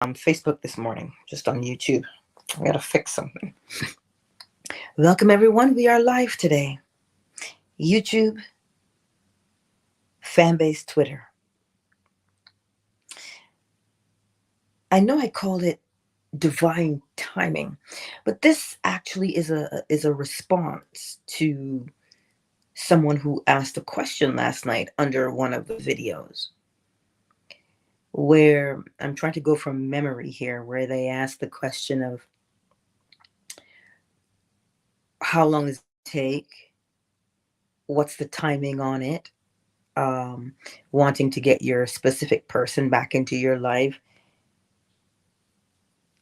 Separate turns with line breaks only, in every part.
Facebook this morning, just on YouTube. I gotta fix something. Welcome everyone. We are live today. YouTube, Fanbase, Twitter. I know I called it divine timing, but this actually is a response to someone who asked a question last night under one of the videos, where I'm trying to go from memory here, where they asked the question of how long does it take, what's the timing on it, wanting to get your specific person back into your life.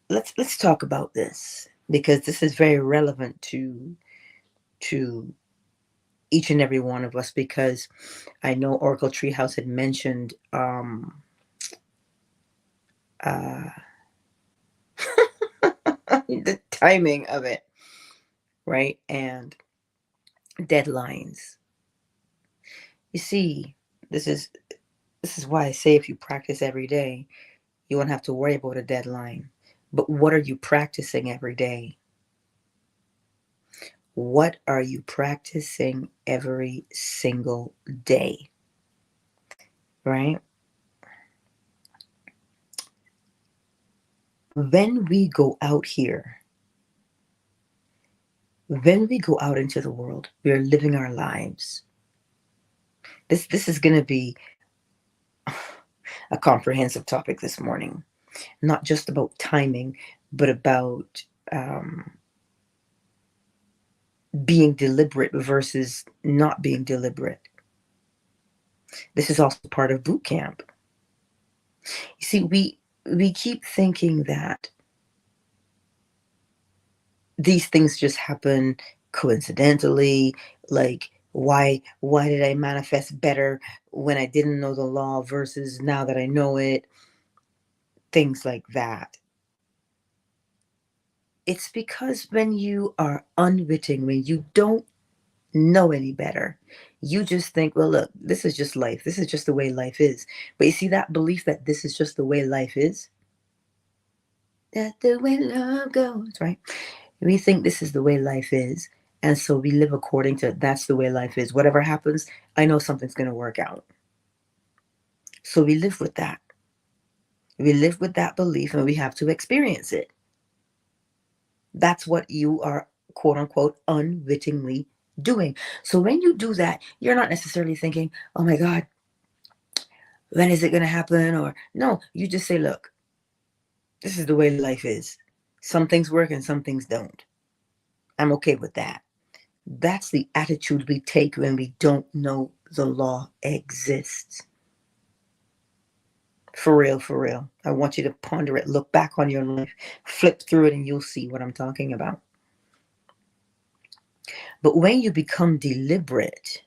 Let's talk about this, because this is very relevant to each and every one of us, because I know Oracle Treehouse had mentioned the timing of it, right? And deadlines. You see, this is why I say, if you practice every day, you won't have to worry about a deadline. But what are you practicing every day? What are you practicing every single day? Right? When we go out here, when we go out into the world, we are living our lives. This is going to be a comprehensive topic this morning. Not just about timing, but about being deliberate versus not being deliberate. This is also part of boot camp. You see, we keep thinking that these things just happen coincidentally. Like, why did I manifest better when I didn't know the law versus now that I know it? Things like that. It's because when you are unwitting, when you don't know any better, you just think, well, look, this is just life. This is just the way life is. But you see, that belief that this is just the way life is, that's the way love goes, right? We think this is the way life is. And so we live according to, that's the way life is. Whatever happens, I know something's going to work out. So we live with that. We live with that belief, and we have to experience it. That's what you are, quote unquote, unwittingly doing. So when you do that, you're not necessarily thinking, oh my God, when is it going to happen? Or no, you just say, look, this is the way life is. Some things work and some things don't. I'm okay with that. That's the attitude we take when we don't know the law exists. For real, for real. I want you to ponder it, look back on your life, flip through it, and you'll see what I'm talking about. But when you become deliberate,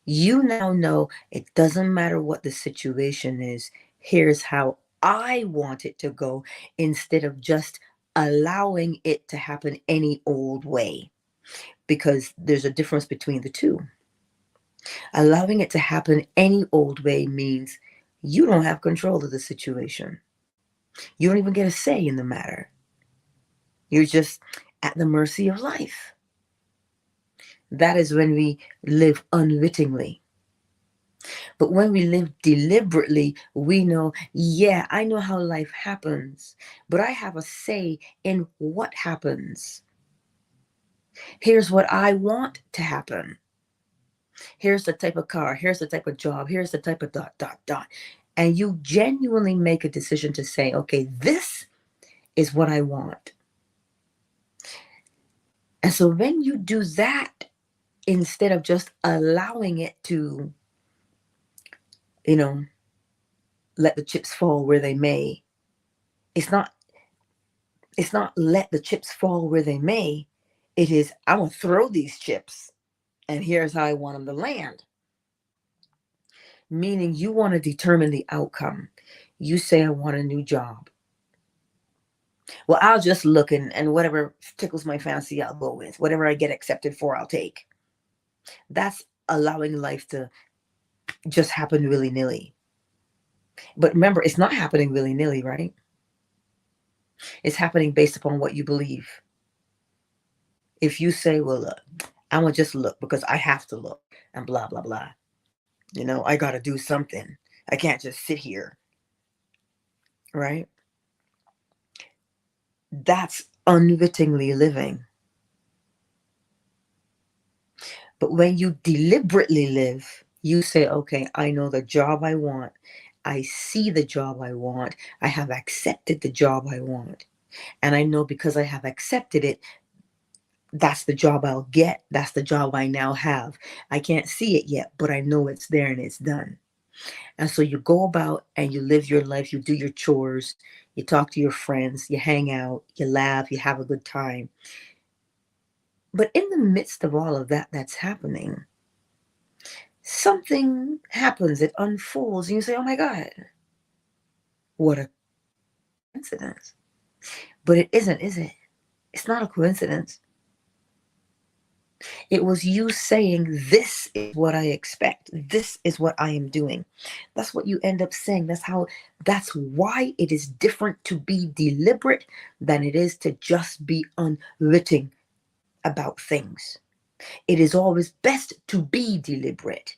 you now know it doesn't matter what the situation is. Here's how I want it to go, instead of just allowing it to happen any old way. Because there's a difference between the two. Allowing it to happen any old way means you don't have control of the situation. You don't even get a say in the matter. You're just at the mercy of life. That is when we live unwittingly. But when we live deliberately, we know, yeah, I know how life happens, but I have a say in what happens. Here's what I want to happen. Here's the type of car. Here's the type of job. Here's the type of ... And you genuinely make a decision to say, okay, this is what I want. And so when you do that, instead of just allowing it to, let the chips fall where they may, it's not let the chips fall where they may. It is, I'm going to throw these chips, and here's how I want them to land. Meaning you want to determine the outcome. You say, I want a new job. Well, I'll just look, and whatever tickles my fancy, I'll go with. Whatever I get accepted for, I'll take. That's allowing life to just happen willy-nilly. But remember, it's not happening willy-nilly, right? It's happening based upon what you believe. If you say, well, look, I'm going to just look because I have to look and blah, blah, blah. I got to do something. I can't just sit here, right? That's unwittingly living. But when you deliberately live, you say, okay, I know the job I want. I see the job I want. I have accepted the job I want. And I know because I have accepted it, that's the job I'll get. That's the job I now have. I can't see it yet, but I know it's there and it's done. And so you go about and you live your life. You do your chores. You talk to your friends. You hang out. You laugh. You have a good time. But in the midst of all of that that's happening, something happens. It unfolds. And you say, oh my God, what a coincidence. But it isn't, is it? It's not a coincidence. It was you saying, this is what I expect. This is what I am doing. That's what you end up saying. That's why it is different to be deliberate than it is to just be unwitting about things. It is always best to be deliberate.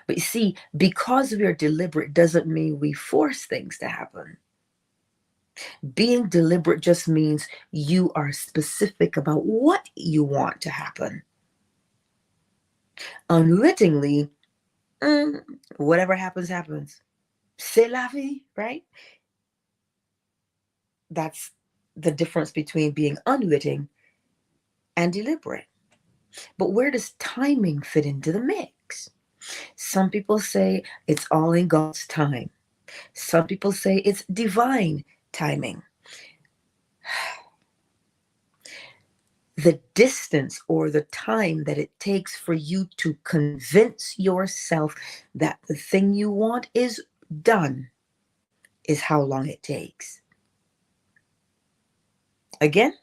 But you see, because we are deliberate doesn't mean we force things to happen. Being deliberate just means you are specific about what you want to happen. Unwittingly, whatever happens, happens. C'est la vie, right? That's the difference between being unwitting and deliberate. But where does timing fit into the mix? Some people say it's all in God's time. Some people say it's divine timing. The distance or the time that it takes for you to convince yourself that the thing you want is done is how long it takes. Again,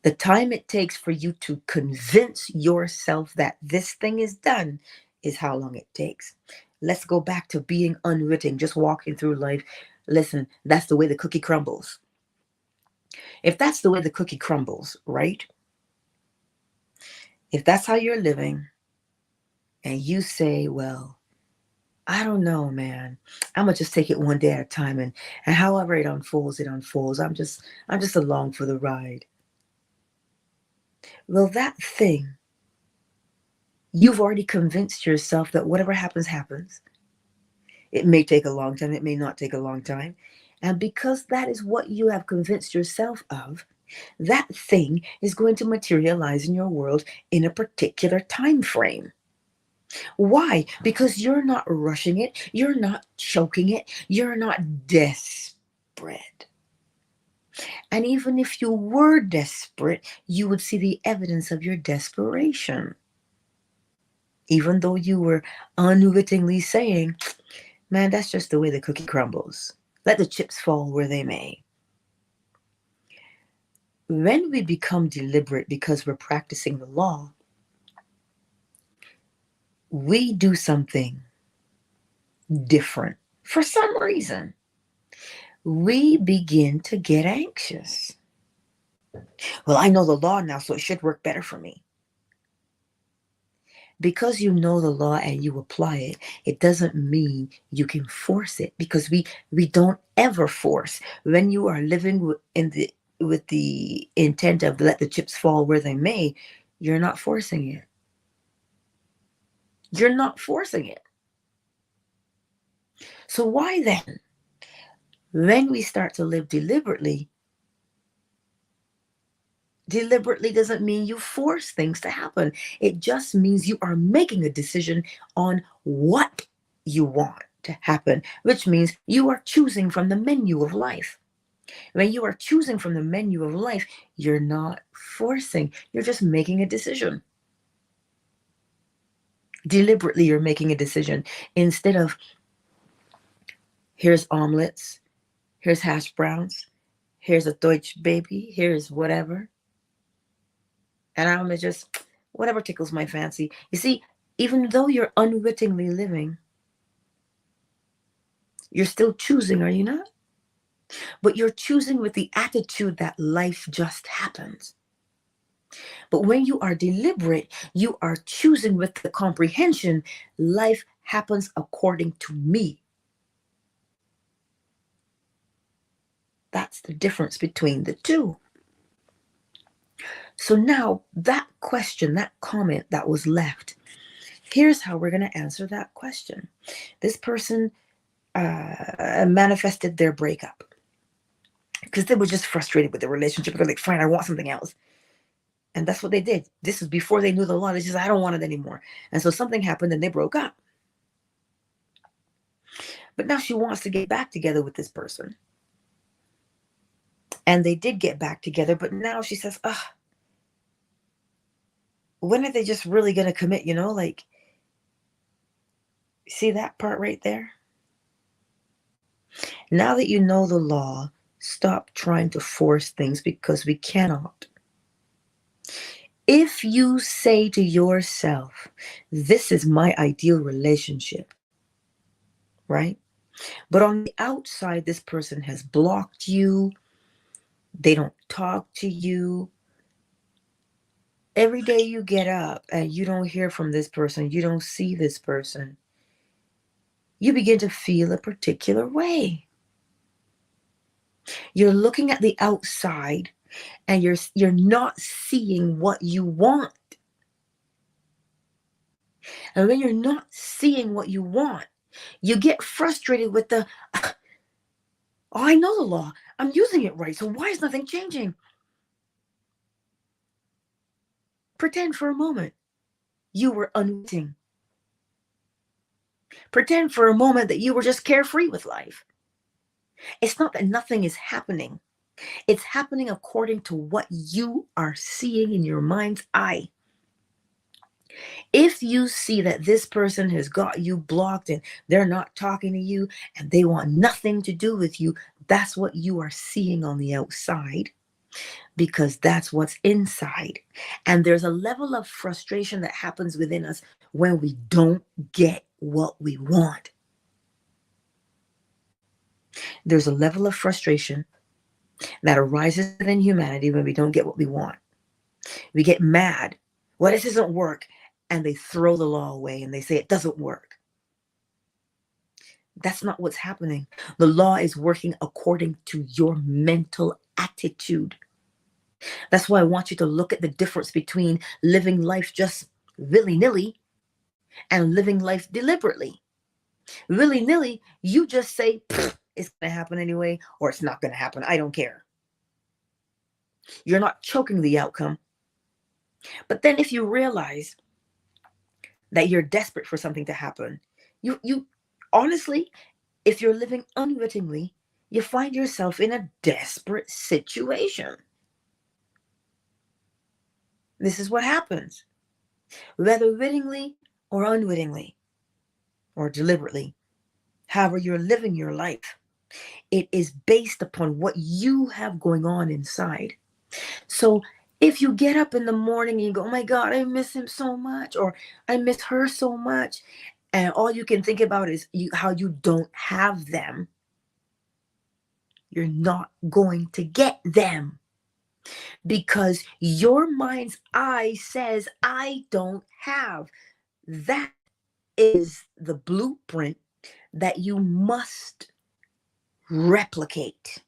the time it takes for you to convince yourself that this thing is done is how long it takes. Let's go back to being unwitting, just walking through life. Listen, that's the way the cookie crumbles. If that's the way the cookie crumbles, right? If that's how you're living and you say, well, I don't know, man. I'm gonna just take it one day at a time, and however it unfolds, it unfolds. I'm just along for the ride. Well, that thing, you've already convinced yourself that whatever happens, happens. It may take a long time, it may not take a long time. And because that is what you have convinced yourself of, that thing is going to materialize in your world in a particular time frame. Why? Because you're not rushing it, you're not choking it, you're not desperate. And even if you were desperate, you would see the evidence of your desperation. Even though you were unwittingly saying, man, that's just the way the cookie crumbles. Let the chips fall where they may. When we become deliberate because we're practicing the law, we do something different for some reason. We begin to get anxious. Well, I know the law now, so it should work better for me. Because you know the law and you apply it, it doesn't mean you can force it, because we don't ever force. When you are living with the intent of let the chips fall where they may, you're not forcing it. You're not forcing it. So why then, when we start to live deliberately doesn't mean you force things to happen. It just means you are making a decision on what you want to happen, which means you are choosing from the menu of life. When you are choosing from the menu of life, you're not forcing, you're just making a decision. Deliberately, you're making a decision. Instead of, here's omelets, here's hash browns, here's a Deutsch baby, here's whatever. And I'm gonna just, whatever tickles my fancy. You see, even though you're unwittingly living, You're still choosing, are you not? But you're choosing with the attitude that life just happens. But when you are deliberate, you are choosing with the comprehension, life happens according to me. That's the difference between the two. So now that question, that comment that was left, here's how we're going to answer that question. This person manifested their breakup because they were just frustrated with the relationship. They're like, fine, I want something else. And that's what they did. This was before they knew the law. They just, I don't want it anymore. And so something happened and they broke up. But now she wants to get back together with this person. And they did get back together. But now she says, when are they just really going to commit? You know, like, see that part right there? Now that you know the law, stop trying to force things because we cannot. If you say to yourself, this is my ideal relationship, right? But on the outside, this person has blocked you. They don't talk to you. Every day you get up and you don't hear from this person, you don't see this person, you begin to feel a particular way. You're looking at the outside and you're not seeing what you want. And when you're not seeing what you want, you get frustrated with the, oh, I know the law. I'm using it right. So why is nothing changing? Pretend for a moment you were unwitting. Pretend for a moment that you were just carefree with life. It's not that nothing is happening. It's happening according to what you are seeing in your mind's eye. If you see that this person has got you blocked and they're not talking to you and they want nothing to do with you, that's what you are seeing on the outside, because that's what's inside. And there's a level of frustration that happens within us when we don't get what we want. There's a level of frustration that arises in humanity when we don't get what we want. We get mad. Well, this doesn't work. And they throw the law away and they say it doesn't work. That's not what's happening. The law is working according to your mental attitude. That's why I want you to look at the difference between living life just willy-nilly and living life deliberately. Willy-nilly, you just say, it's going to happen anyway, or it's not going to happen. I don't care. You're not choking the outcome. But then if you realize that you're desperate for something to happen, you honestly, if you're living unwittingly, you find yourself in a desperate situation. This is what happens, whether wittingly or unwittingly or deliberately. However you're living your life, it is based upon what you have going on inside. So if you get up in the morning and you go, oh my God, I miss him so much, or I miss her so much, and all you can think about is how you don't have them, you're not going to get them, because your mind's eye says, I don't have. That is the blueprint that you must replicate.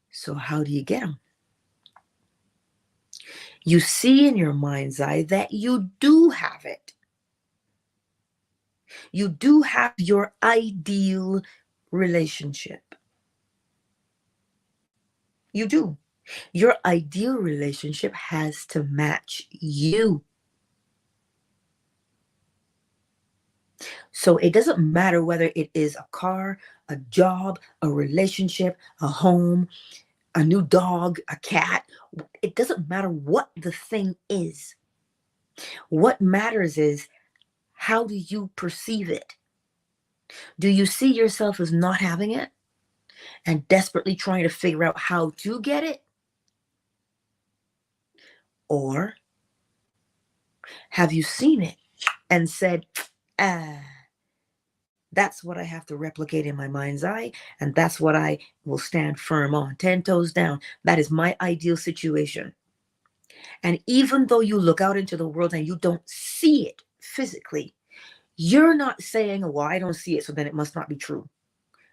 So how do you get them? You see in your mind's eye that you do have it. You do have your ideal relationship. You do. Your ideal relationship has to match you. So it doesn't matter whether it is a car, a job, a relationship, a home, a new dog, a cat. It doesn't matter what the thing is. What matters is, how do you perceive it? Do you see yourself as not having it and desperately trying to figure out how to get it? Or have you seen it and said, That's what I have to replicate in my mind's eye, and that's what I will stand firm on, 10 toes down. That is my ideal situation. And even though you look out into the world and you don't see it physically, you're not saying, well, I don't see it, so then it must not be true.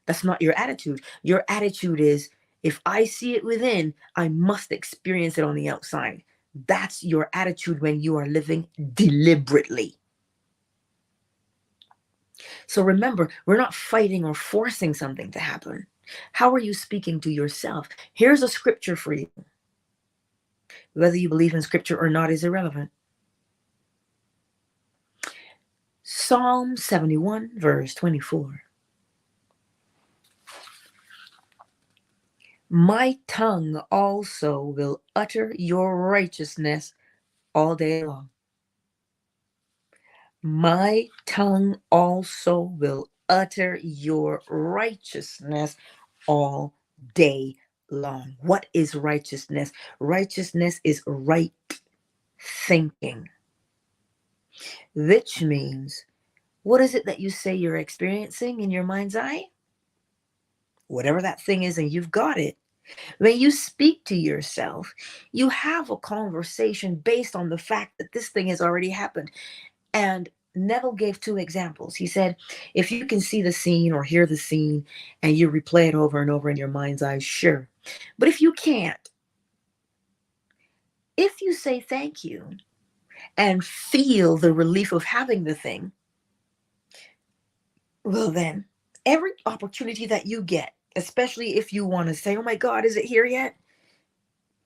That's not your attitude. Your attitude is, if I see it within, I must experience it on the outside. That's your attitude when you are living deliberately. So remember, we're not fighting or forcing something to happen. How are you speaking to yourself? Here's a scripture for you. Whether you believe in scripture or not is irrelevant. Psalm 71, verse 24. My tongue also will utter your righteousness all day long. My tongue also will utter your righteousness all day long. What is righteousness? Righteousness is right thinking, which means, what is it that you say you're experiencing in your mind's eye? Whatever that thing is, and you've got it. When you speak to yourself, you have a conversation based on the fact that this thing has already happened. And Neville gave two examples. He said, if you can see the scene or hear the scene and you replay it over and over in your mind's eye, sure. But if you can't, if you say thank you and feel the relief of having the thing, well then, every opportunity that you get, especially if you want to say, oh my God, is it here yet?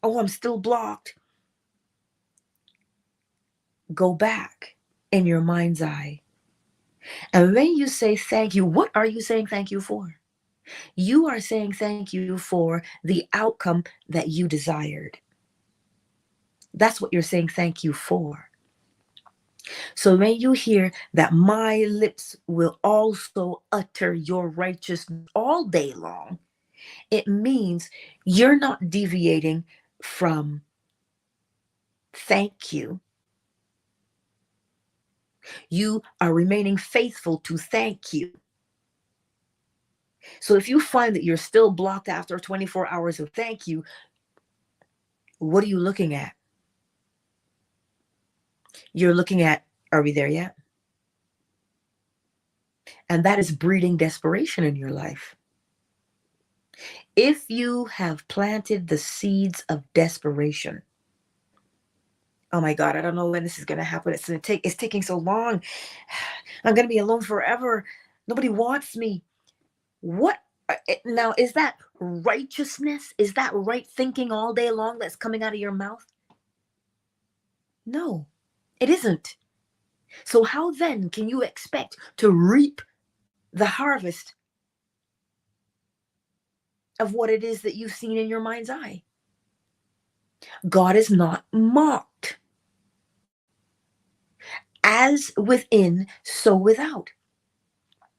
Oh, I'm still blocked. Go back in your mind's eye. And when you say thank you, what are you saying thank you for? You are saying thank you for the outcome that you desired. That's what you're saying thank you for. So when you hear that my lips will also utter your righteousness all day long, it means you're not deviating from thank you. You are remaining faithful to thank you. So if you find that you're still blocked after 24 hours of thank you, what are you looking at? You're looking at, are we there yet? And that is breeding desperation in your life. If you have planted the seeds of desperation, oh my God, I don't know when this is going to happen. It's taking so long. I'm going to be alone forever. Nobody wants me. What now, is that righteousness? Is that right thinking all day long that's coming out of your mouth? No, it isn't. So how then can you expect to reap the harvest of what it is that you've seen in your mind's eye? God is not mocked. As within, so without.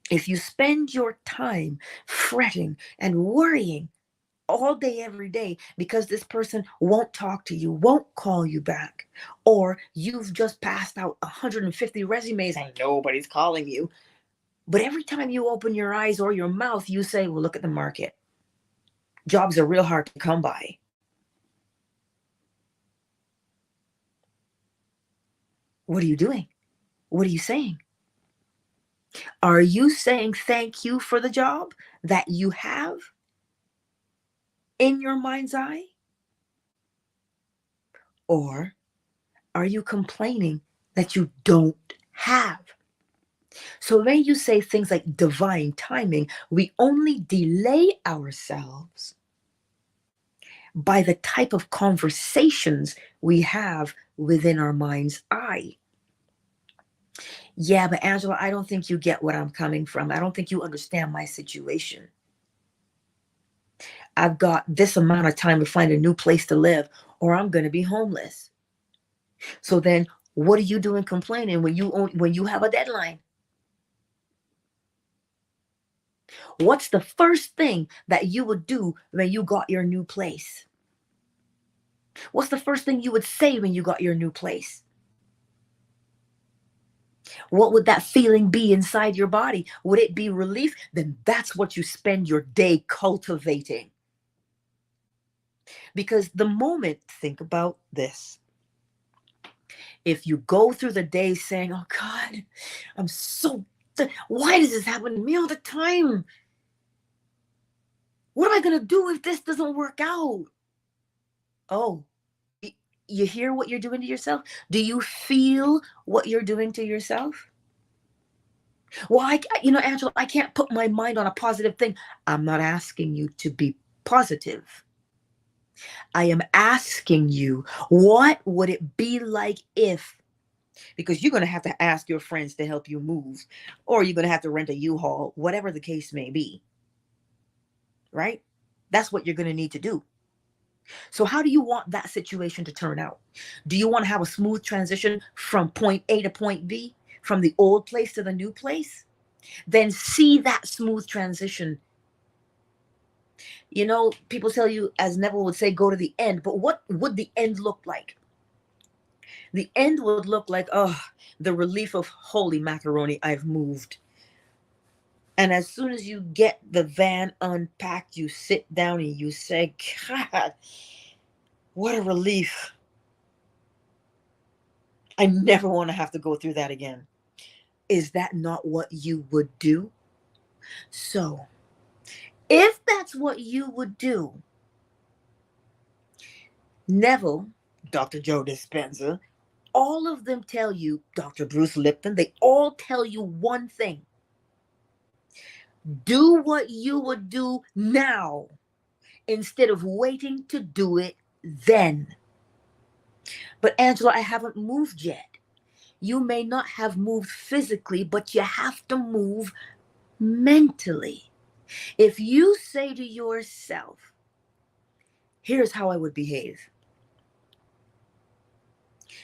If you spend your time fretting and worrying all day, every day, because this person won't talk to you, won't call you back, or you've just passed out 150 resumes and nobody's calling you, but every time you open your eyes or your mouth, you say, well, look at the market. Jobs are real hard to come by. What are you doing? What are you saying? Are you saying thank you for the job that you have in your mind's eye? Or are you complaining that you don't have? So when you say things like divine timing, we only delay ourselves by the type of conversations we have within our mind's eye. Yeah, but Angela, I don't think you get what I'm coming from. I don't think you understand my situation. I've got this amount of time to find a new place to live, or I'm going to be homeless. So then what are you doing complaining when you have a deadline? What's the first thing that you would do when you got your new place? What's the first thing you would say when you got your new place? What would that feeling be inside your body? Would it be relief? Then that's what you spend your day cultivating. Because the moment, think about this. If you go through the day saying, oh God, I'm so, why does this happen to me all the time? What am I going to do if this doesn't work out? Oh, you hear what you're doing to yourself? Do you feel what you're doing to yourself? Well, Angela, I can't put my mind on a positive thing. I'm not asking you to be positive. I am asking you, what would it be like if, because you're going to have to ask your friends to help you move, or you're going to have to rent a U-Haul, whatever the case may be, right? That's what you're going to need to do. So how do you want that situation to turn out? Do you want to have a smooth transition from point A to point B, from the old place to the new place? Then see that smooth transition. You know, people tell you, as Neville would say, go to the end. But what would the end look like? The end would look like, oh, the relief of holy macaroni, I've moved. And as soon as you get the van unpacked, you sit down and you say, God, what a relief. I never want to have to go through that again. Is that not what you would do? So, if that's what you would do, Neville, Dr. Joe Dispenza, all of them tell you, Dr. Bruce Lipton, they all tell you one thing. Do what you would do now instead of waiting to do it then. But Angela, I haven't moved yet. You may not have moved physically, but you have to move mentally. If you say to yourself, here's how I would behave.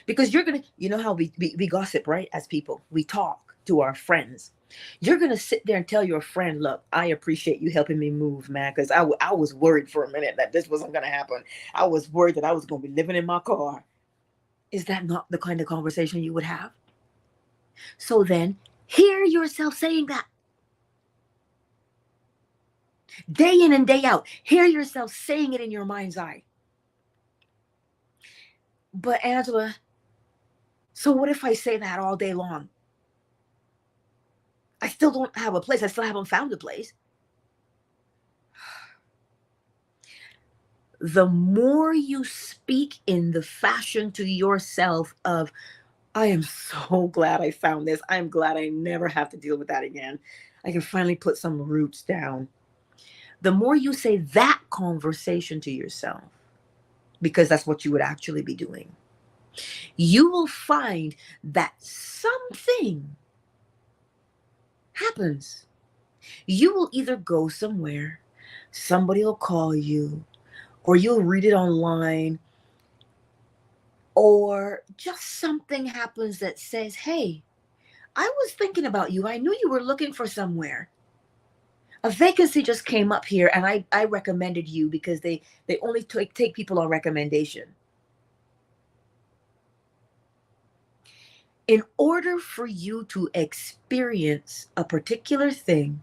Because you're going to, you know how we gossip, right? As people, we talk to our friends. You're going to sit there and tell your friend, look, I appreciate you helping me move, man, because I was worried for a minute that this wasn't going to happen. I was worried that I was going to be living in my car. Is that not the kind of conversation you would have? So then, hear yourself saying that. Day in and day out, hear yourself saying it in your mind's eye. But Angela, so what if I say that all day long? I still don't have a place. I still haven't found a place. The more you speak in the fashion to yourself of, I am so glad I found this. I'm glad I never have to deal with that again. I can finally put some roots down. The more you say that conversation to yourself, because that's what you would actually be doing, you will find that something happens. You will either go somewhere, somebody will call you, or you'll read it online, or just something happens that says, hey, I was thinking about you. I knew you were looking for somewhere. A vacancy just came up here and I recommended you because they only take people on recommendation. In order for you to experience a particular thing,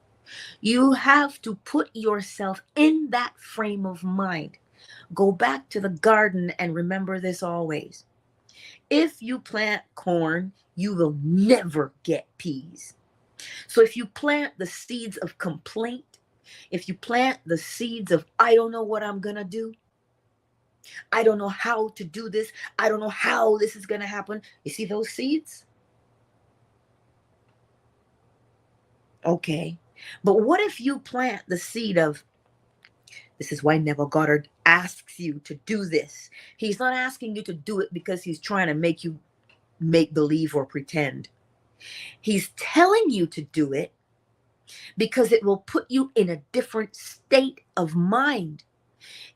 you have to put yourself in that frame of mind. Go back to the garden and remember this always. If you plant corn, you will never get peas. So if you plant the seeds of complaint, if you plant the seeds of, I don't know what I'm going to do, I don't know how to do this, I don't know how this is going to happen. You see those seeds? Okay. But what if you plant the seed of, this is why Neville Goddard asks you to do this. He's not asking you to do it because he's trying to make you make believe or pretend. He's telling you to do it because it will put you in a different state of mind.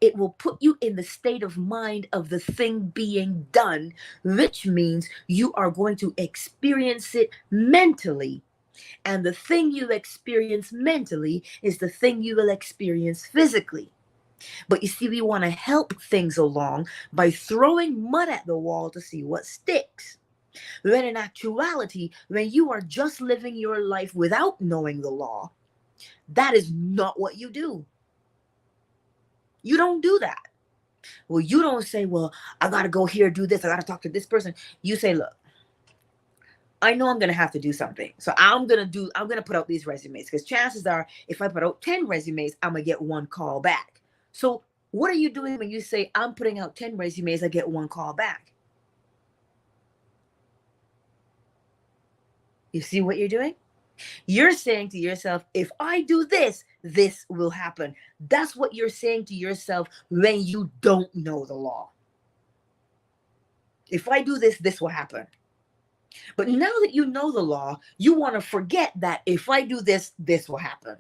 It will put you in the state of mind of the thing being done, which means you are going to experience it mentally. And the thing you experience mentally is the thing you will experience physically. But you see, we want to help things along by throwing mud at the wall to see what sticks. When in actuality, when you are just living your life without knowing the law, that is not what you do. You don't do that. Well, you don't say, well, I got to go here, do this. I got to talk to this person. You say, look, I know I'm going to have to do something. So I'm going to put out these resumes, because chances are if I put out 10 resumes, I'm going to get one call back. So what are you doing when you say I'm putting out 10 resumes, I get one call back? You see what you're doing? You're saying to yourself, if I do this, this will happen. That's what you're saying to yourself when you don't know the law. If I do this, this will happen. But now that you know the law, you want to forget that if I do this, this will happen.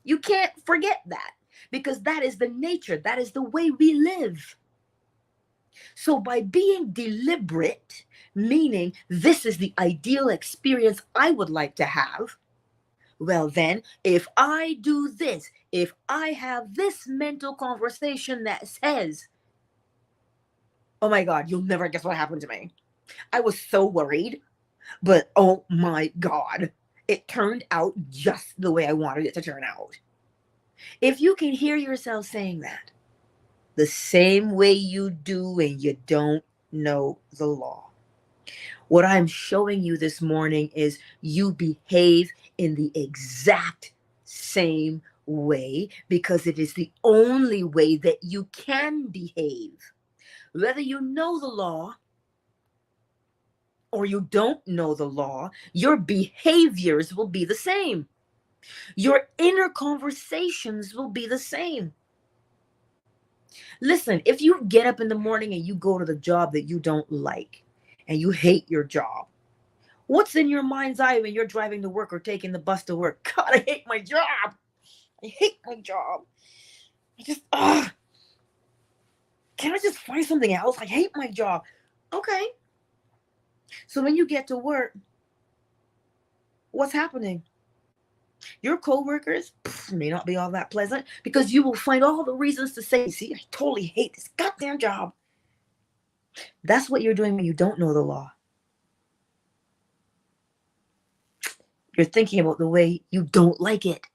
You can't forget that, because that is the nature. That is the way we live. So by being deliberate, meaning this is the ideal experience I would like to have, well then, if I do this, if I have this mental conversation that says, oh my God, you'll never guess what happened to me. I was so worried, but oh my God, it turned out just the way I wanted it to turn out. If you can hear yourself saying that, the same way you do when you don't know the law, what I'm showing you this morning is you behave in the exact same way, because it is the only way that you can behave. Whether you know the law or you don't know the law, your behaviors will be the same. Your inner conversations will be the same. Listen, if you get up in the morning and you go to the job that you don't like and you hate your job, what's in your mind's eye when you're driving to work or taking the bus to work? God, I hate my job. I hate my job. Can I just find something else? I hate my job. Okay. So when you get to work, what's happening? Your coworkers may not be all that pleasant, because you will find all the reasons to say, see, I totally hate this goddamn job. That's what you're doing when you don't know the law. You're thinking about the way you don't like it.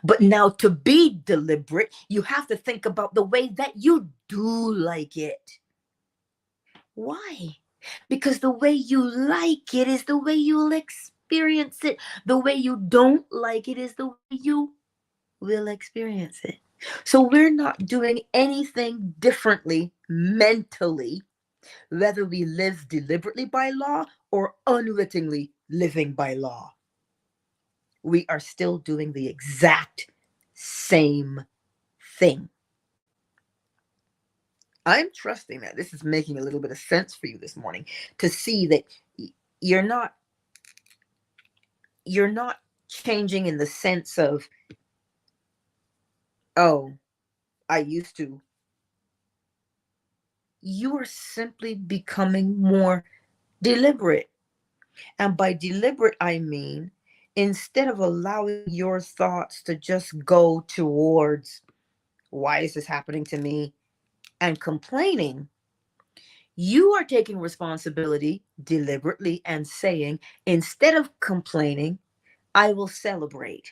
But now, to be deliberate, you have to think about the way that you do like it. Why? Because the way you like it is the way you'll experience it. The way you don't like it is the way you will experience it. So we're not doing anything differently mentally, whether we live deliberately by law or unwittingly living by law. We are still doing the exact same thing. I'm trusting that this is making a little bit of sense for you this morning, to see that you're not changing in the sense of, oh, I used to. You are simply becoming more deliberate. And by deliberate, I mean, instead of allowing your thoughts to just go towards, why is this happening to me, and complaining, you are taking responsibility deliberately and saying, instead of complaining, I will celebrate.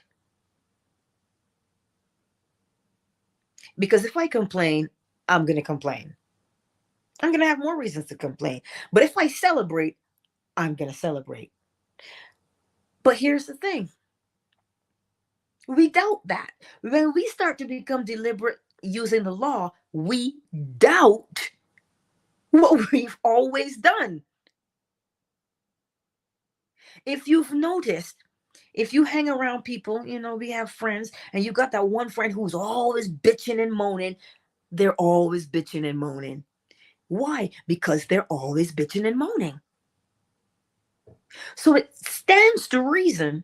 Because if I complain, I'm going to complain. I'm going to have more reasons to complain. But if I celebrate, I'm going to celebrate. But here's the thing. We doubt that. When we start to become deliberate using the law, we doubt what we've always done. If you've noticed, if you hang around people, we have friends, and you got that one friend who's always bitching and moaning. They're always bitching and moaning. Why? Because they're always bitching and moaning. So it stands to reason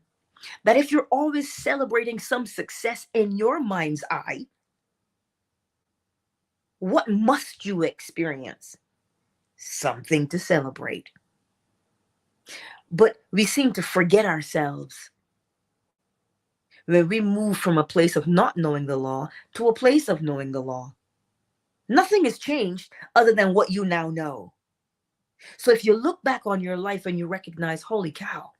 that if you're always celebrating some success in your mind's eye, what must you experience? Something to celebrate. But we seem to forget ourselves when we move from a place of not knowing the law to a place of knowing the law. Nothing has changed other than what you now know. So if you look back on your life and you recognize, holy cow,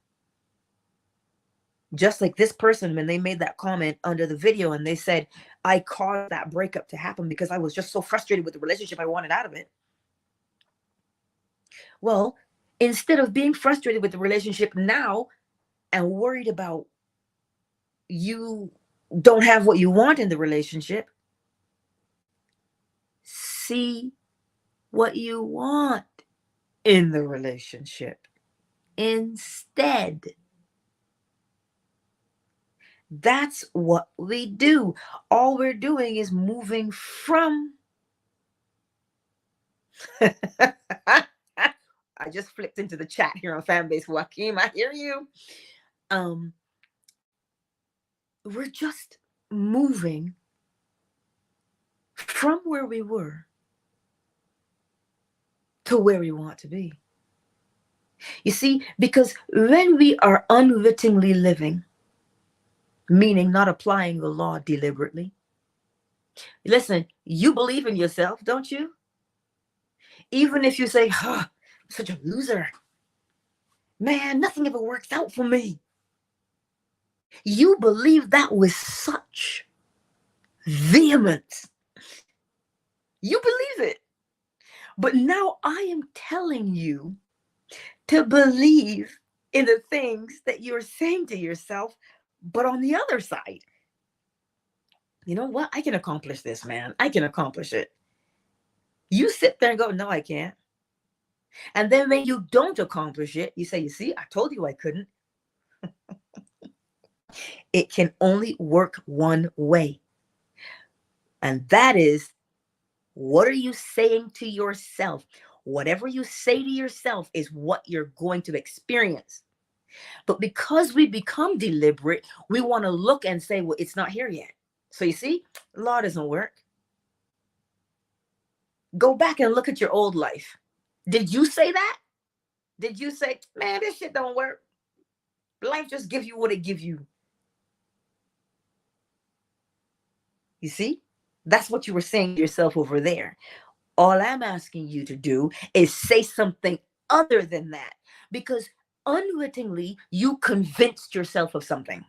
just like this person, when they made that comment under the video and they said, I caused that breakup to happen because I was just so frustrated with the relationship, I wanted out of it. Well, instead of being frustrated with the relationship now and worried about you don't have what you want in the relationship, see what you want in the relationship instead. That's what we do. All we're doing is moving from I just flipped into the chat here on Fanbase. Joaquin, I hear you. We're just moving from where we were to where we want to be. You see, because when we are unwittingly living, meaning not applying the law deliberately, listen, you believe in yourself, don't you? Even if you say, I'm such a loser. Man, nothing ever works out for me. You believe that with such vehemence. You believe it. But now I am telling you to believe in the things that you're saying to yourself, but on the other side. You know what? I can accomplish this, man. I can accomplish it. You sit there and go, no, I can't. And then when you don't accomplish it, you say, you see, I told you I couldn't. It can only work one way. And that is, what are you saying to yourself? Whatever you say to yourself is what you're going to experience. But because we become deliberate, we want to look and say, well, it's not here yet. So you see, law doesn't work. Go back and look at your old life. Did you say that? Did you say, man, this shit don't work? Life just gives you what it gives you. You see? That's what you were saying to yourself over there. All I'm asking you to do is say something other than that, because unwittingly you convinced yourself of something.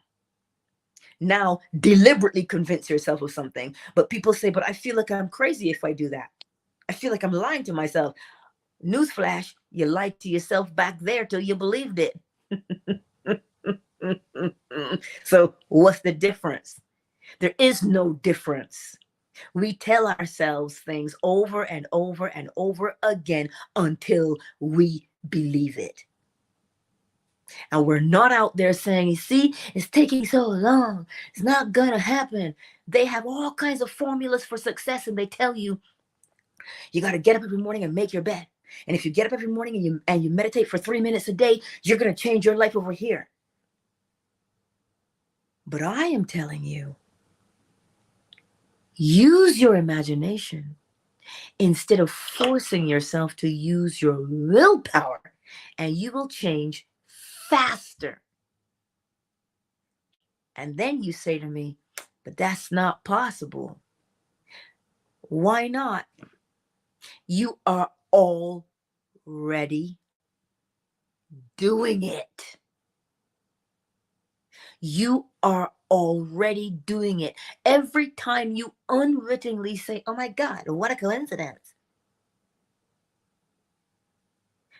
Now deliberately convince yourself of something. But people say, but I feel like I'm crazy if I do that. I feel like I'm lying to myself. Newsflash, you lied to yourself back there till you believed it. So what's the difference? There is no difference. We tell ourselves things over and over and over again until we believe it. And we're not out there saying, you see, it's taking so long. It's not going to happen. They have all kinds of formulas for success, and they tell you, you got to get up every morning and make your bed. And if you get up every morning and you meditate for 3 minutes a day, you're going to change your life over here. But I am telling you, use your imagination instead of forcing yourself to use your willpower, and you will change faster. And then you say to me, but that's not possible. Why not? You are already doing it. You are already doing it. Every time you unwittingly say, oh my God, what a coincidence.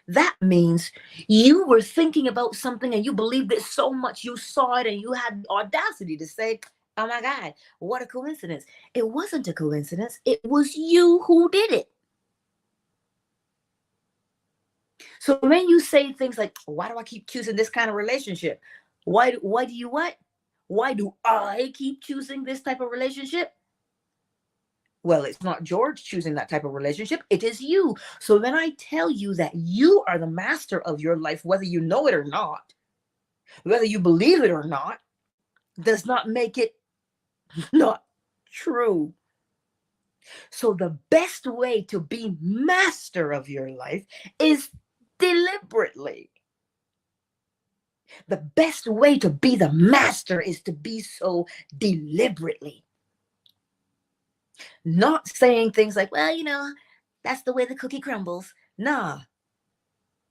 That means you were thinking about something and you believed it so much, you saw it and you had the audacity to say, oh my God, what a coincidence. It wasn't a coincidence. It was you who did it. So when you say things like, why do I keep choosing this kind of relationship? Why do you what? Why do I keep choosing this type of relationship? Well, it's not George choosing that type of relationship. It is you. So when I tell you that you are the master of your life, whether you know it or not, whether you believe it or not, does not make it not true. So the best way to be master of your life is deliberately. The best way to be the master is to be so deliberately. Not saying things like, well, you know, that's the way the cookie crumbles. Nah.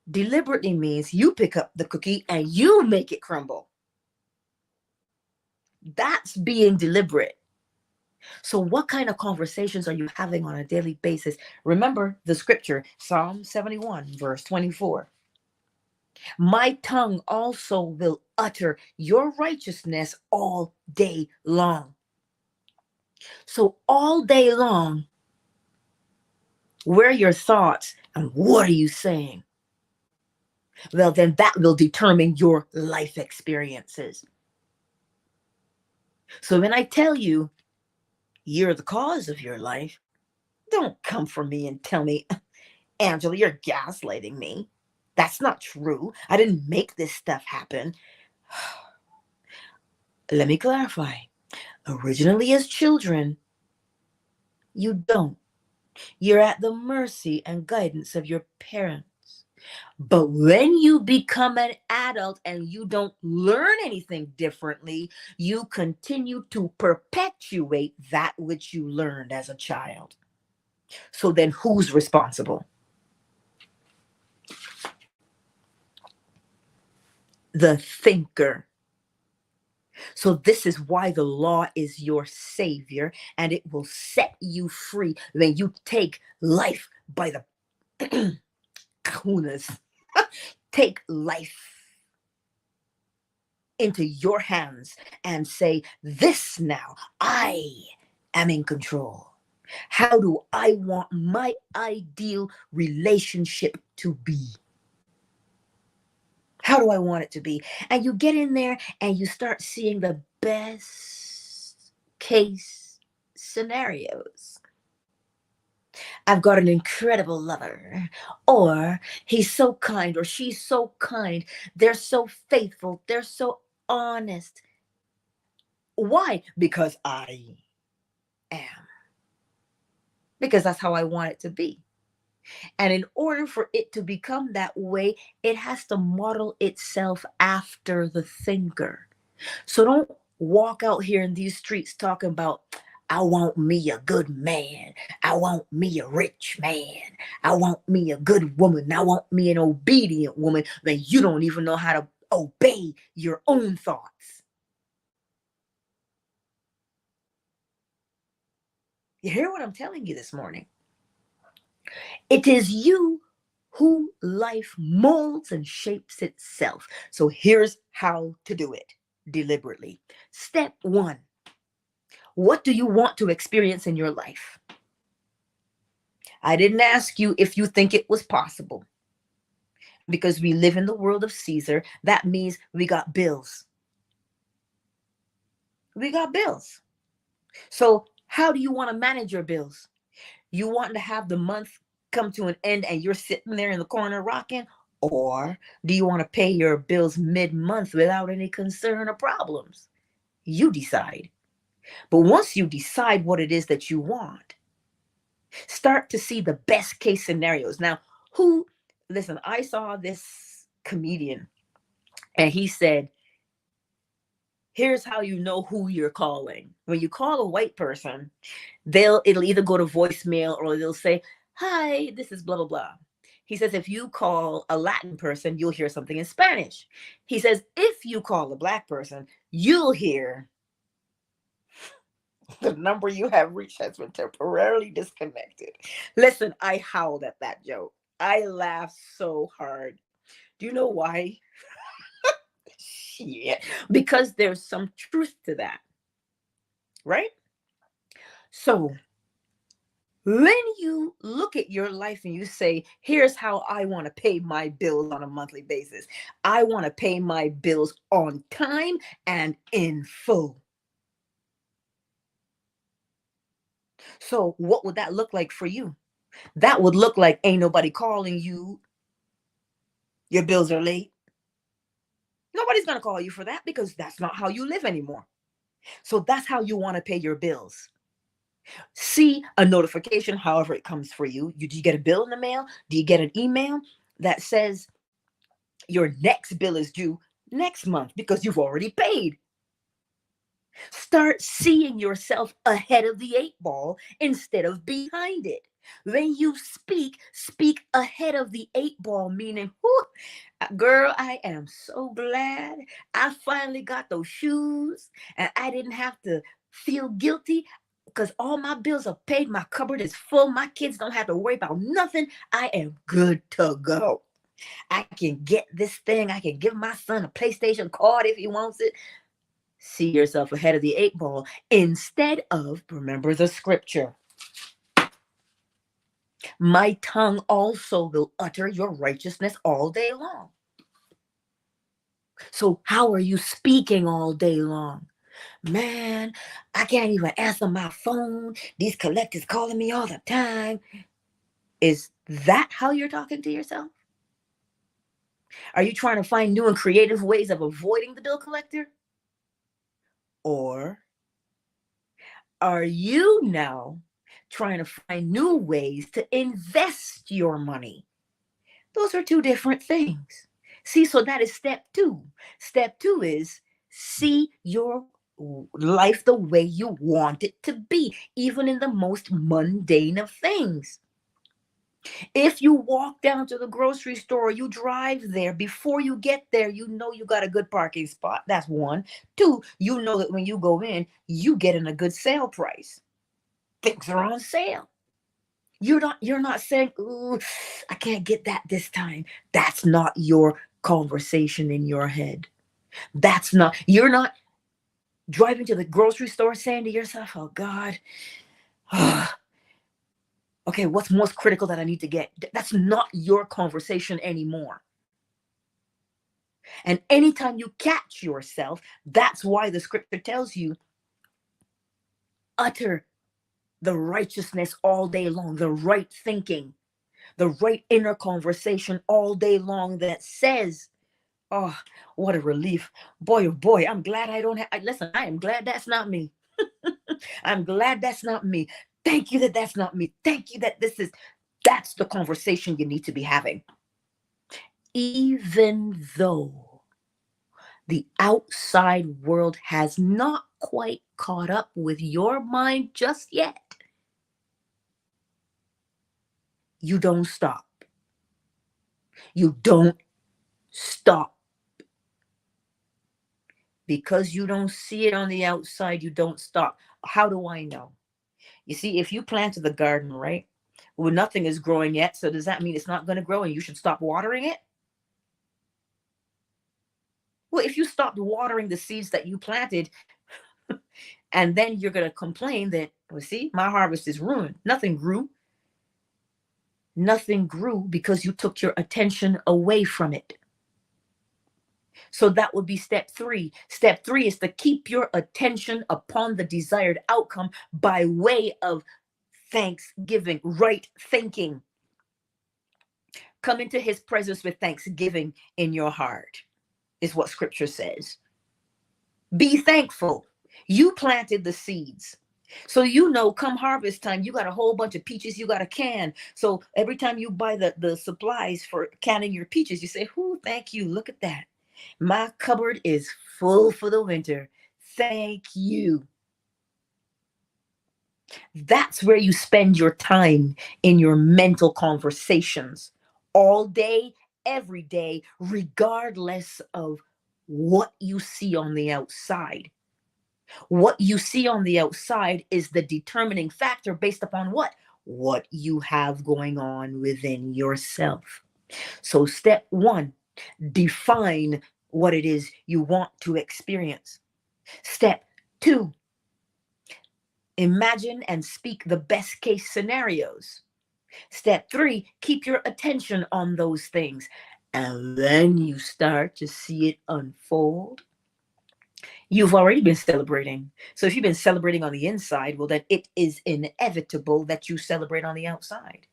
Deliberately means you pick up the cookie and you make it crumble. That's being deliberate. So, what kind of conversations are you having on a daily basis? Remember the scripture, Psalm 71, verse 24. My tongue also will utter your righteousness all day long. So, all day long, where are your thoughts and what are you saying? Well, then that will determine your life experiences. So, when I tell you you're the cause of your life, don't come for me and tell me, Angela, you're gaslighting me. That's not true. I didn't make this stuff happen. Let me clarify. Originally, as children, you don't. You're at the mercy and guidance of your parents. But when you become an adult and you don't learn anything differently, you continue to perpetuate that which you learned as a child. So then who's responsible? The thinker. So this is why the law is your savior, and it will set you free when you take life by the kunas. Take life into your hands and say, this now, I am in control. How do I want my ideal relationship to be? How do I want it to be? And you get in there and you start seeing the best case scenarios. I've got an incredible lover, or he's so kind, or she's so kind. They're so faithful. They're so honest. Why? Because I am. Because that's how I want it to be. And in order for it to become that way, it has to model itself after the thinker. So don't walk out here in these streets talking about, I want me a good man. I want me a rich man. I want me a good woman. I want me an obedient woman. Then you don't even know how to obey your own thoughts. You hear what I'm telling you this morning? It is you who life molds and shapes itself. So here's how to do it deliberately. Step 1. What do you want to experience in your life? I didn't ask you if you think it was possible, because we live in the world of Caesar. That means we got bills. We got bills. So how do you want to manage your bills? You want to have the month come to an end and you're sitting there in the corner rocking? Or do you want to pay your bills mid-month without any concern or problems? You decide. But once you decide what it is that you want, start to see the best case scenarios. Now, listen, I saw this comedian and he said, here's how you know who you're calling. When you call a white person, it'll either go to voicemail or they'll say, hi, this is blah, blah, blah. He says, if you call a Latin person, you'll hear something in Spanish. He says, if you call a black person, you'll hear the number you have reached has been temporarily disconnected. Listen, I howled at that joke. I laughed so hard. Do you know why? Shit. Because there's some truth to that. Right? So when you look at your life and you say, here's how I want to pay my bills on a monthly basis. I want to pay my bills on time and in full. So what would that look like for you? That would look like ain't nobody calling you. Your bills are late. Nobody's going to call you for that because that's not how you live anymore. So that's how you want to pay your bills. See a notification, however it comes for you. Do you get a bill in the mail? Do you get an email that says your next bill is due next month because you've already paid? Start seeing yourself ahead of the 8 ball instead of behind it. When you speak, speak ahead of the 8 ball, meaning, whoo, girl, I am so glad I finally got those shoes and I didn't have to feel guilty because all my bills are paid. My cupboard is full. My kids don't have to worry about nothing. I am good to go. I can get this thing. I can give my son a PlayStation card if he wants it. See yourself ahead of the 8 ball instead of, remember the scripture. My tongue also will utter your righteousness all day long. So how are you speaking all day long? Man, I can't even answer my phone. These collectors calling me all the time. Is that how you're talking to yourself? Are you trying to find new and creative ways of avoiding the bill collector? Or are you now trying to find new ways to invest your money? Those are two different things. See, so that is step two. Step two is see your life the way you want it to be, even in the most mundane of things. If you walk down to the grocery store, you drive there, before you get there, you know you got a good parking spot. That's one. Two, you know that when you go in, you get in a good sale price. Things are on sale. You're not saying, "Ooh, I can't get that this time." That's not your conversation in your head. You're not driving to the grocery store saying to yourself, "Oh God, okay, what's most critical that I need to get?" That's not your conversation anymore. And anytime you catch yourself, that's why the scripture tells you, utter the righteousness all day long, the right thinking, the right inner conversation all day long that says, oh, what a relief. Boy, oh boy, I'm glad I don't have, listen, I am glad that's not me. I'm glad that's not me. Thank you that that's not me. Thank you that that's the conversation you need to be having. Even though the outside world has not quite caught up with your mind just yet, you don't stop. You don't stop. Because you don't see it on the outside, you don't stop. How do I know? You see, if you planted the garden, right? Well, nothing is growing yet. So does that mean it's not going to grow and you should stop watering it? Well, if you stopped watering the seeds that you planted, and then you're going to complain that, well, see, my harvest is ruined. Nothing grew. Nothing grew because you took your attention away from it. So that would be step three. Step three is to keep your attention upon the desired outcome by way of thanksgiving, right thinking. Come into his presence with thanksgiving in your heart, is what scripture says. Be thankful. You planted the seeds. So you know, come harvest time, you got a whole bunch of peaches you got to can. So every time you buy the supplies for canning your peaches, you say, "Whoo, thank you. Look at that. My cupboard is full for the winter. Thank you." That's where you spend your time in your mental conversations all day, every day, regardless of what you see on the outside. What you see on the outside is the determining factor based upon what? What you have going on within yourself. So, step one, define what it is you want to experience. Step two, imagine and speak the best case scenarios. Step three, keep your attention on those things. And then you start to see it unfold. You've already been celebrating. So if you've been celebrating on the inside, well, then it is inevitable that you celebrate on the outside.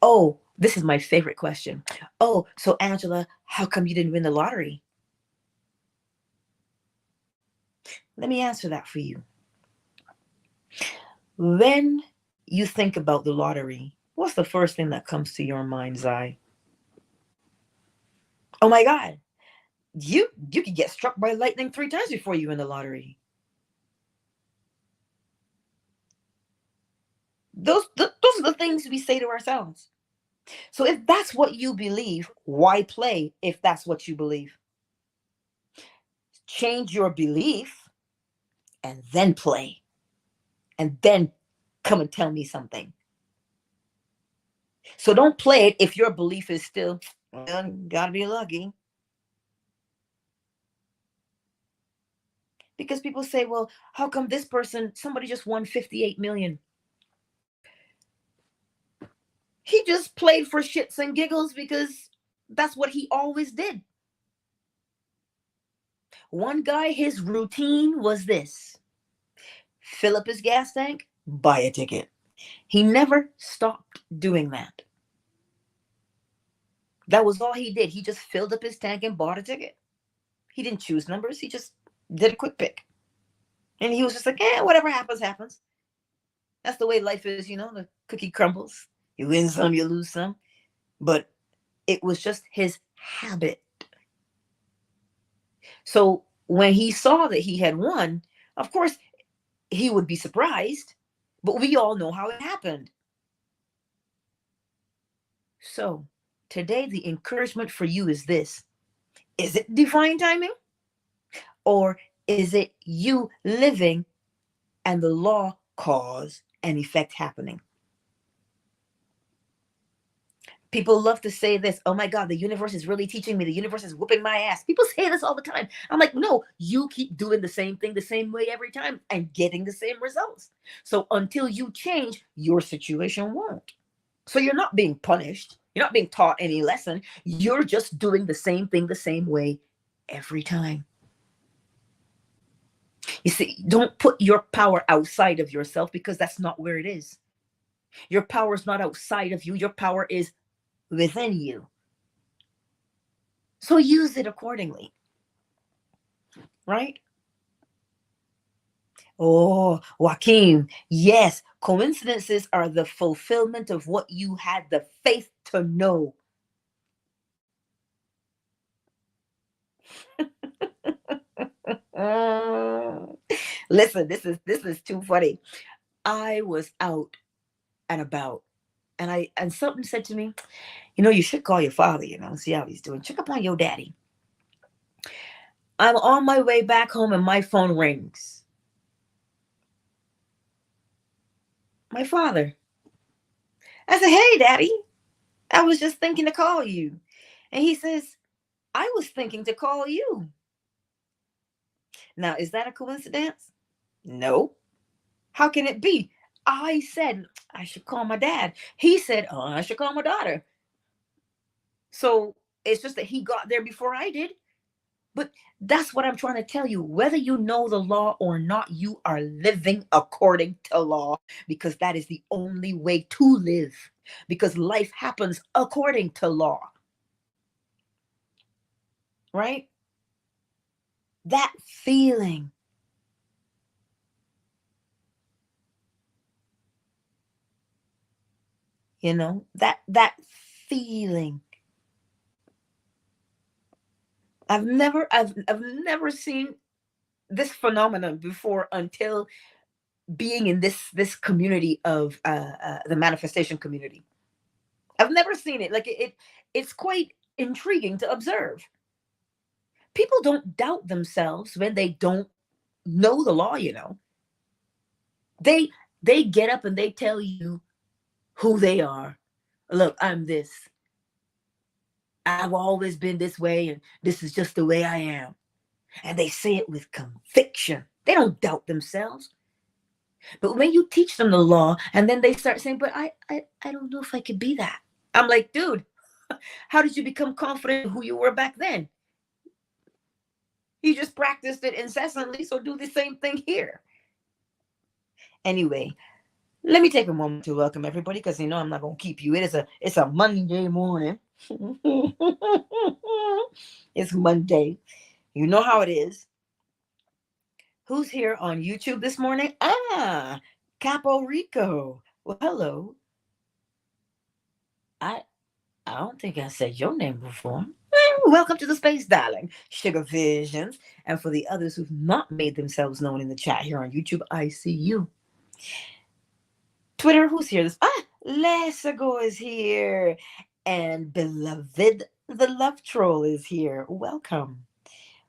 Oh, this is my favorite question. Oh, so Angela, how come you didn't win the lottery? Let me answer that for you. When you think about the lottery, what's the first thing that comes to your mind's eye? Oh my God, you could get struck by lightning 3 times before you win the lottery. those are the things we say to ourselves. So if that's what you believe, why play if that's what you believe? Change your belief and then play. And then come and tell me something. So don't play it if your belief is still, well, gotta be lucky. Because people say, well, how come this person, somebody just won 58 million? He just played for shits and giggles because that's what he always did. One guy, his routine was this: fill up his gas tank, buy a ticket. He never stopped doing that. That was all he did. He just filled up his tank and bought a ticket. He didn't choose numbers. He just did a quick pick. And he was just like, whatever happens, happens. That's the way life is, the cookie crumbles. You win some, you lose some. But it was just his habit. So when he saw that he had won, of course, he would be surprised. But we all know how it happened. So today, the encouragement for you is this. Is it divine timing? Or is it you living and the law cause and effect happening? People love to say this: oh my God, the universe is really teaching me. The universe is whooping my ass. People say this all the time. I'm like, no, you keep doing the same thing the same way every time and getting the same results. So until you change, your situation won't. So you're not being punished. You're not being taught any lesson. You're just doing the same thing the same way every time. You see, don't put your power outside of yourself, because that's not where it is. Your power is not outside of you. Your power is within you. So use it accordingly. Right? Oh, Joaquin, yes, coincidences are the fulfillment of what you had the faith to know. Listen, this is too funny. I was out and about, and something said to me, you should call your father, see how he's doing. Check up on your daddy. I'm on my way back home and my phone rings. My father. I said, hey, Daddy, I was just thinking to call you. And he says, I was thinking to call you. Now, is that a coincidence? No. How can it be? I said I should call my dad. He said, oh, I should call my daughter. So it's just that he got there before I did. But that's what I'm trying to tell you. Whether you know the law or not, you are living according to law, because that is the only way to live, because life happens according to law. Right? That feeling. That feeling. I've never seen this phenomenon before until being in this community of the manifestation community. I've never seen it. Like it's quite intriguing to observe. People don't doubt themselves when they don't know the law. They get up and they tell you who they are. Look, I'm this. I've always been this way, and this is just the way I am. And they say it with conviction. They don't doubt themselves. But when you teach them the law, and then they start saying, but I don't know if I could be that. I'm like, dude, how did you become confident in who you were back then? You just practiced it incessantly, so do the same thing here. Anyway, let me take a moment to welcome everybody, because I'm not going to keep you. It's a Monday morning. It's Monday. You know how it is. Who's here on YouTube this morning? Capo Rico. Well, hello. I don't think I said your name before. Welcome to the space, darling. Sugar Visions. And for the others who've not made themselves known in the chat here on YouTube, I see you. Twitter, who's here? Lessago is here. And beloved, the love troll is here. Welcome.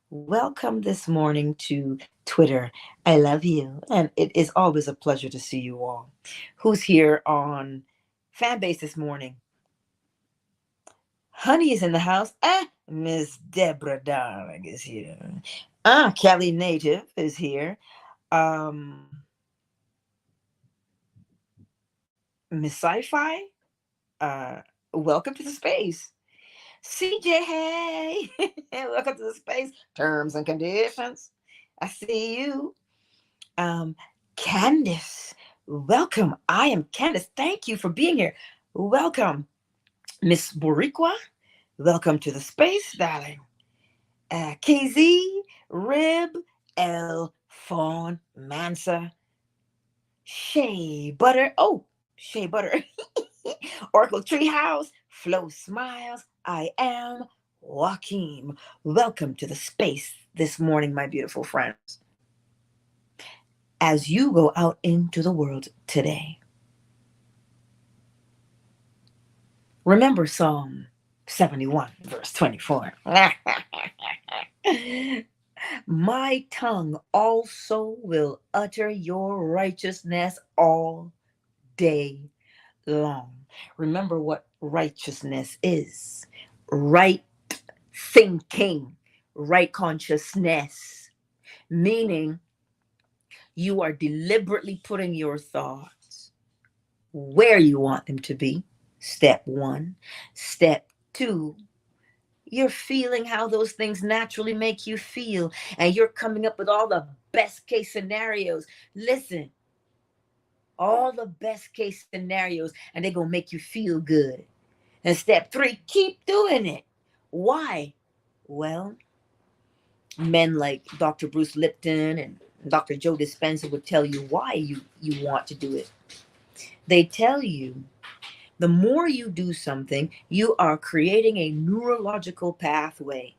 Welcome this morning to Twitter. I love you. And it is always a pleasure to see you all. Who's here on Fanbase this morning? Honey is in the house. Miss Deborah Darling is here. Kelly Native is here. Miss Sci-Fi, uh, welcome to the space. CJ, hey, welcome to the space. Terms and conditions. I see you. Candace, welcome. I am Candace. Thank you for being here. Welcome. Miss Boricua, welcome to the space, darling. KZ, Rib, L, Fawn, Mansa, Shea Butter. Oh, Shea Butter. Oracle Treehouse, Flo Smiles. I am Joaquin. Welcome to the space this morning, my beautiful friends. As you go out into the world today, remember Psalm 71, verse 24. My tongue also will utter your righteousness all day long. Remember what righteousness is: right thinking, right consciousness, meaning you are deliberately putting your thoughts where you want them to be. Step one. Step two, you're feeling how those things naturally make you feel, and you're coming up with all the best case scenarios. Listen, all the best case scenarios, and they're going to make you feel good. And step three, keep doing it. Why? Well, men like Dr. Bruce Lipton and Dr. Joe Dispenza would tell you why you want to do it. They tell you the more you do something, you are creating a neurological pathway.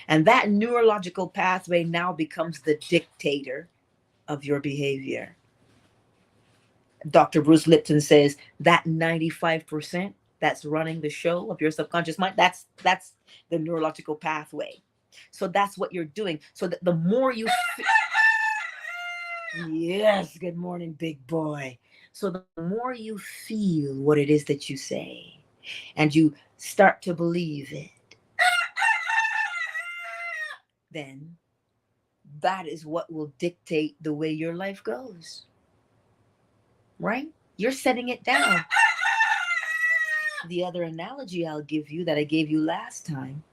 And that neurological pathway now becomes the dictator of your behavior. Dr. Bruce Lipton says that 95% that's running the show of your subconscious mind, that's the neurological pathway. So that's what you're doing. So that the more you yes, good morning, big boy. So the more you feel what it is that you say, and you start to believe it, then that is what will dictate the way your life goes. Right? You're setting it down. The other analogy I'll give you that I gave you last time,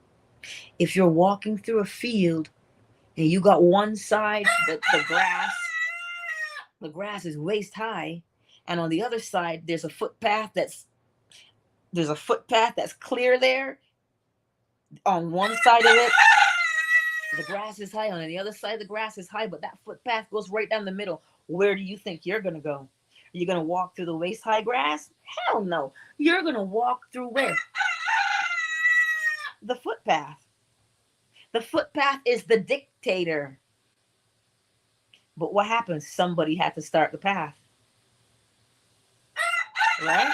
if you're walking through a field and you got one side, the grass is waist high, and on the other side there's a footpath that's clear there. On one side of it, the grass is high. On the other side, the grass is high, but that footpath goes right down the middle. Where do you think you're going to go? Are you going to walk through the waist-high grass? Hell no. You're going to walk through where? The footpath. The footpath is the dictator. But what happens? Somebody had to start the path. Right?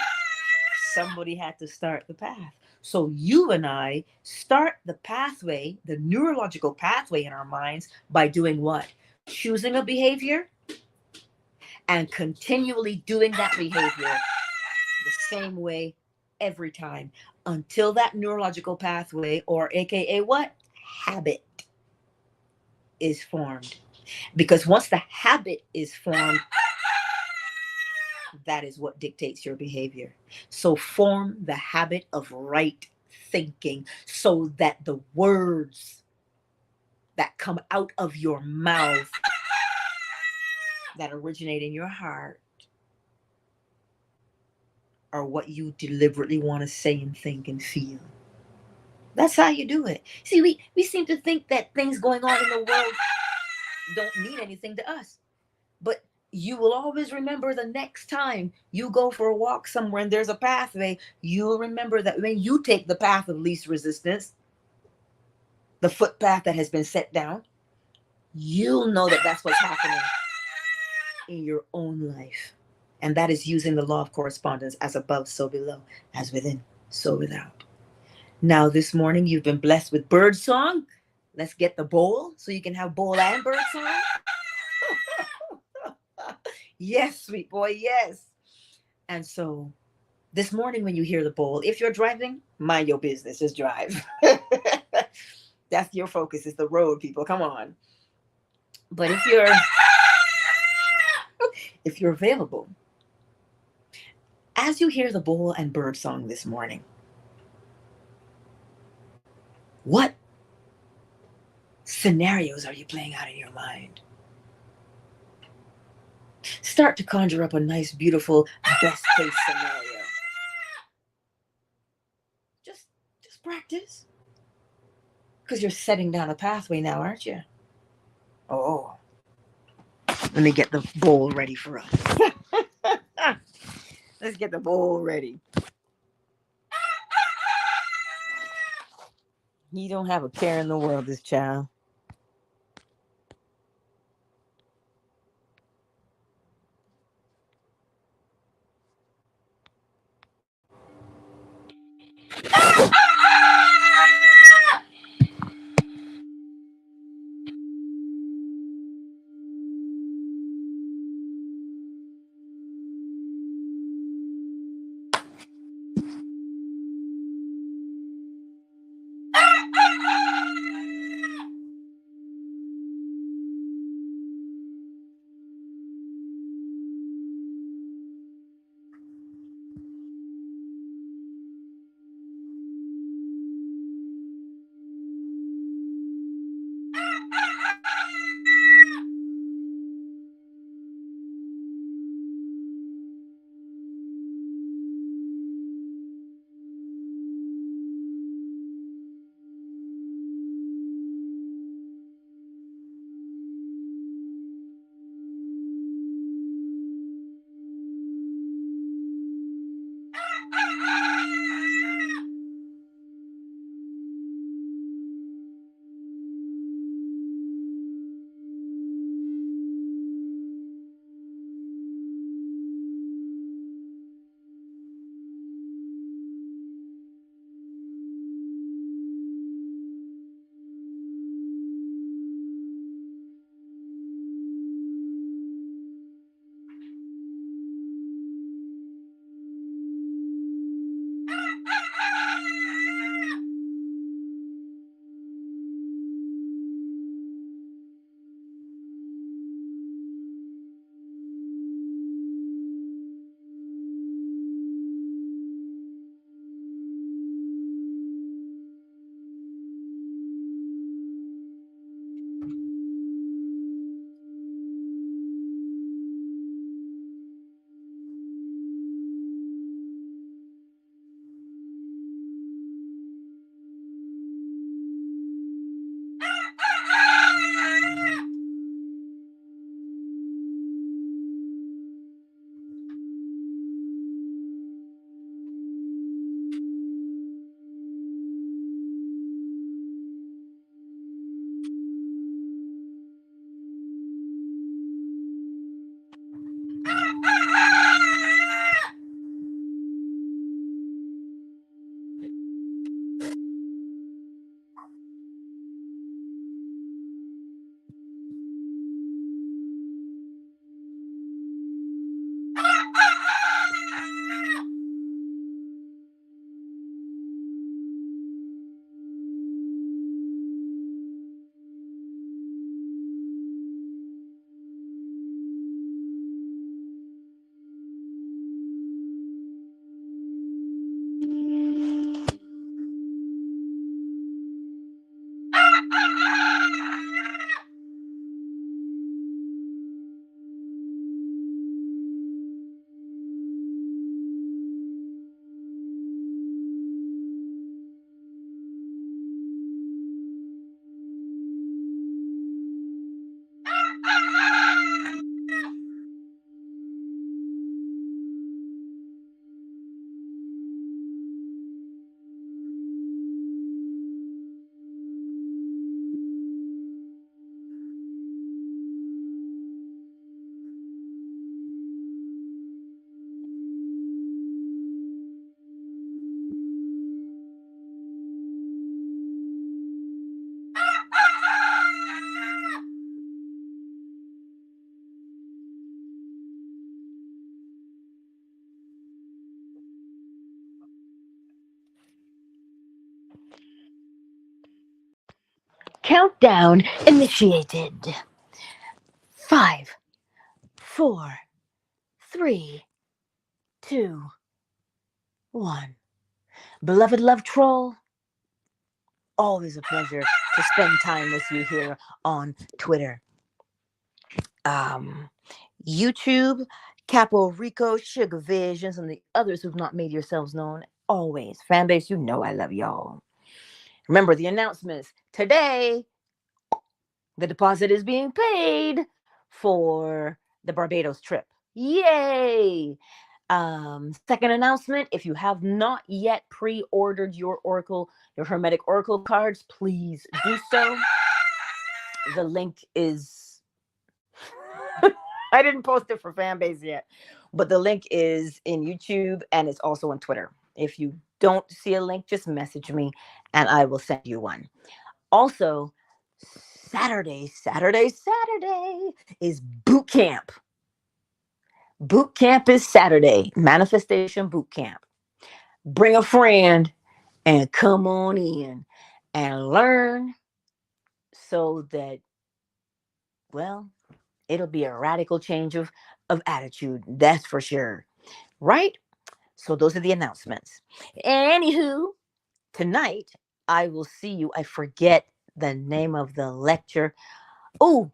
Somebody had to start the path. So you and I start the pathway, the neurological pathway in our minds by doing what? Choosing a behavior and continually doing that behavior the same way every time until that neurological pathway, or AKA what? Habit, is formed. Because once the habit is formed, that is what dictates your behavior. So form the habit of right thinking so that the words that come out of your mouth that originate in your heart are what you deliberately want to say and think and feel. That's how you do it. See, we seem to think that things going on in the world don't mean anything to us. But you will always remember the next time you go for a walk somewhere and there's a pathway, you'll remember that when you take the path of least resistance, the footpath that has been set down, you'll know that that's what's happening in your own life. And that is using the law of correspondence, as above, so below, as within, so without. Now, this morning, you've been blessed with bird song. Let's get the bowl so you can have bowl and bird song. Yes, sweet boy, yes. And so this morning, when you hear the bowl, if you're driving, mind your business, just drive. That's your focus, is the road, people. Come on. But if you're available, as you hear the bowl and bird song this morning, what scenarios are you playing out in your mind? Start to conjure up a nice, beautiful, best case scenario. Just practice. Because you're setting down a pathway now, aren't you? Oh, let me get the bowl ready for us. Let's get the bowl ready. He don't have a care in the world, this child. Countdown initiated. 5, 4, 3, 2, 1. Beloved love troll, always a pleasure to spend time with you here on Twitter. YouTube, Capo Rico, Sugar Visions, and the others who've not made yourselves known. Always. Fanbase, you know I love y'all. Remember the announcements. Today, the deposit is being paid for the Barbados trip. Yay! Second announcement, if you have not yet pre-ordered your Hermetic Oracle cards, please do so. The link is I didn't post it for Fanbase yet, but the link is in YouTube and it's also on Twitter. If you don't see a link, just message me and I will send you one. Also, Saturday is boot camp. Boot camp is Saturday. Manifestation boot camp. Bring a friend and come on in and learn so that, well, it'll be a radical change of attitude. That's for sure. Right? So those are the announcements. Anywho, tonight I will see you. I forget the name of the lecture. Oh,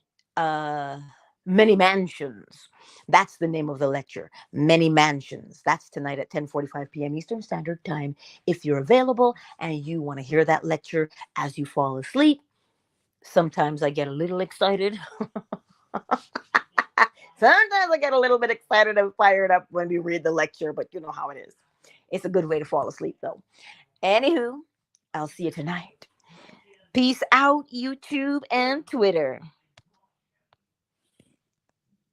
Many Mansions. That's the name of the lecture. Many Mansions. That's tonight at 10:45 p.m. Eastern Standard Time. If you're available and you want to hear that lecture as you fall asleep, sometimes I get a little excited. Sometimes I get a little bit excited and fired up when we read the lecture, but you know how it is. It's a good way to fall asleep, though. Anywho, I'll see you tonight. Peace out, YouTube and Twitter.